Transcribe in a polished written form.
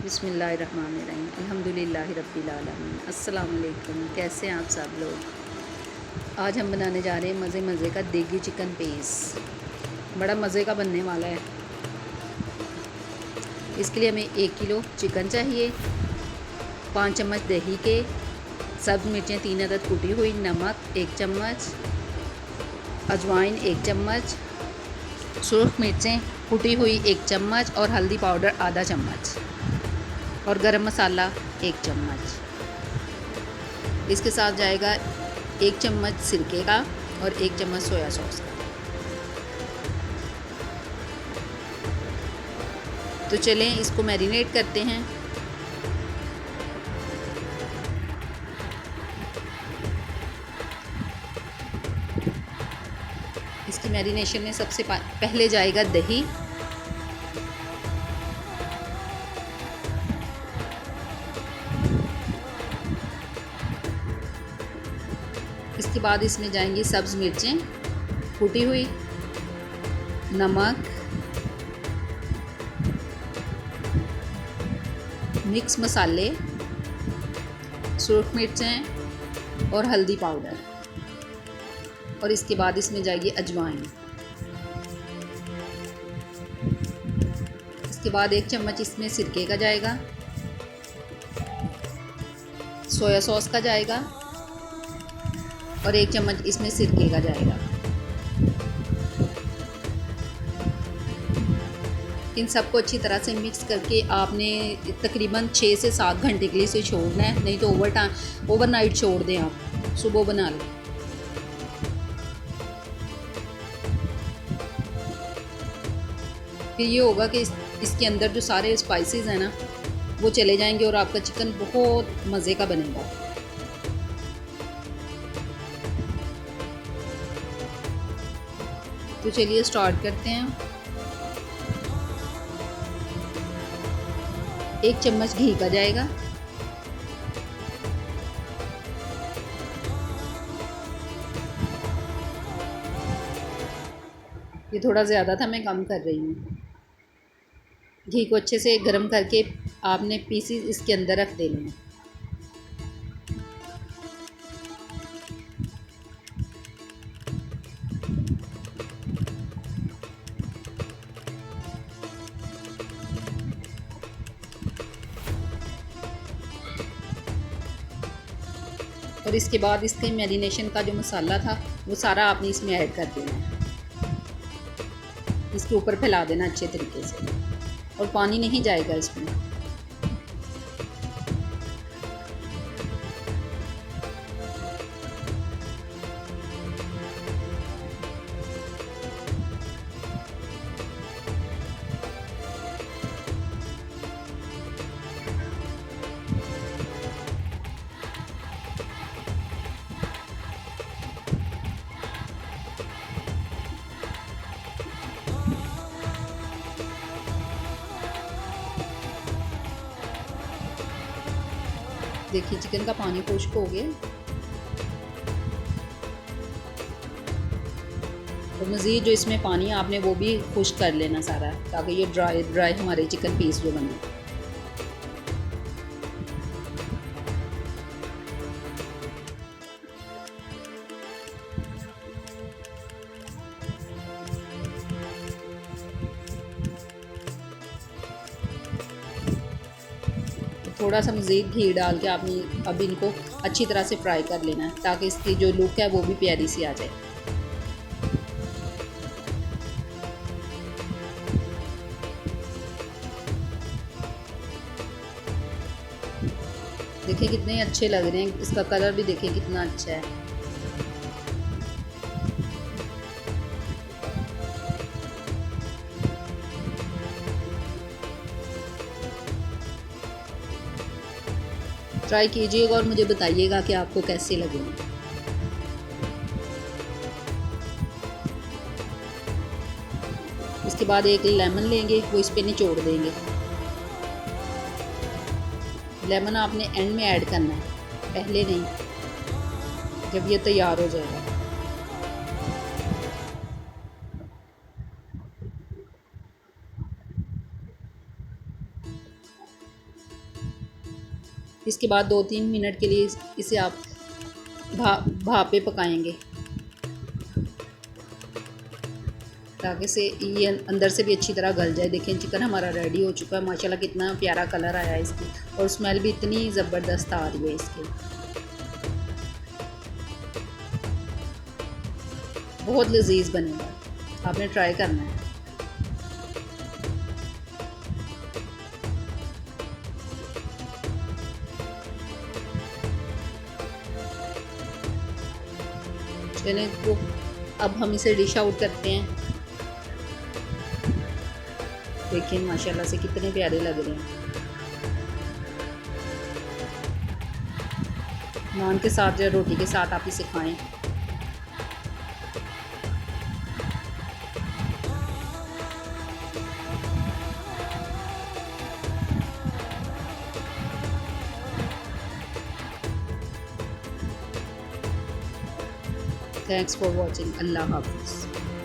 बिस्मिल्लाहिर्रहमानिर्रहीम अल्हम्दुलिल्लाहि रब्बिल आलमीन। अस्सलाम वालेकुम। कैसे हैं आप सब लोग। आज हम बनाने जा रहे हैं मज़े का देगी चिकन पीस। बड़ा मज़े का बनने वाला है। इसके लिए हमें 1 किलो चिकन चाहिए, 5 चम्मच दही के, सब्ज़ मिर्चें 3 अदद कुटी हुई, नमक 1 चम्मच, अजवाइन 1 चम्मच, सुरख मिर्चें कुटी हुई 1 चम्मच और हल्दी पाउडर आधा चम्मच और गरम मसाला 1 चम्मच। इसके साथ जाएगा 1 चम्मच सिरके का और 1 चम्मच सोया सॉस का। तो चलें इसको मैरिनेट करते हैं। इसकी मैरिनेशन में सबसे पहले जाएगा दही, इसके बाद इसमें जाएंगी सब्ज़ मिर्चें कुटी हुई, नमक, मिक्स मसाले, सुरख मिर्चें और हल्दी पाउडर, और इसके बाद इसमें जाएगी अजवाइन। इसके बाद 1 चम्मच इसमें सिरके का जाएगा, सोया सॉस का जाएगा और 1 चम्मच इसमें सिरके का जाएगा। इन सबको अच्छी तरह से मिक्स करके आपने तकरीबन 6 से 7 घंटे के लिए इसे छोड़ना है, नहीं तो ओवरनाइट छोड़ दें, आप सुबह बना लें। फिर ये होगा कि इसके अंदर जो सारे स्पाइसेस हैं ना वो चले जाएंगे और आपका चिकन बहुत मज़े का बनेगा। तो चलिए स्टार्ट करते हैं। 1 चम्मच घी का जाएगा, ये थोड़ा ज़्यादा था, मैं कम कर रही हूँ। घी को अच्छे से गर्म करके आपने पीसीज इसके अंदर रख देने हैं। और इसके बाद इसके मैरिनेशन का जो मसाला था वो सारा आपने इसमें ऐड कर देना है। इसके ऊपर फैला देना अच्छे तरीके से, और पानी नहीं जाएगा इसमें। देखिए चिकन का पानी खुश्क हो गया। और मज़ीद जो इसमें पानी है आपने वो भी खुश्क कर लेना सारा, ताकि ये ड्राई हमारे चिकन पीस जो बने। थोड़ा सा मज़ीद घी डाल के आपने अब इनको अच्छी तरह से फ्राई कर लेना है, ताकि इसकी जो लुक है वो भी प्यारी सी आ जाए। देखिए कितने अच्छे लग रहे हैं, इसका कलर भी देखिए कितना अच्छा है। ट्राई कीजिएगा और मुझे बताइएगा कि आपको कैसे लगे। इसके बाद 1 लेमन लेंगे, वो इस पे निचोड़ देंगे। लेमन आपने एंड में ऐड करना है, पहले नहीं, जब ये तैयार हो जाएगा। इसके बाद 2-3 मिनट के लिए इसे आप भाप पे पकाएंगे, ताकि से ये अंदर से भी अच्छी तरह गल जाए। देखें चिकन हमारा रेडी हो चुका है। माशाल्लाह कितना प्यारा कलर आया है इसकी, और स्मेल भी इतनी ज़बरदस्त आ रही है इसकी। बहुत लजीज बनेगा, आपने ट्राई करना है। चलिए तो अब हम इसे डिश आउट करते हैं। देखिए माशाल्लाह से कितने प्यारे लग रहे हैं। नान के साथ या रोटी के साथ आप इसे खाएं। Thanks for watching. अल्लाह हाफिज़।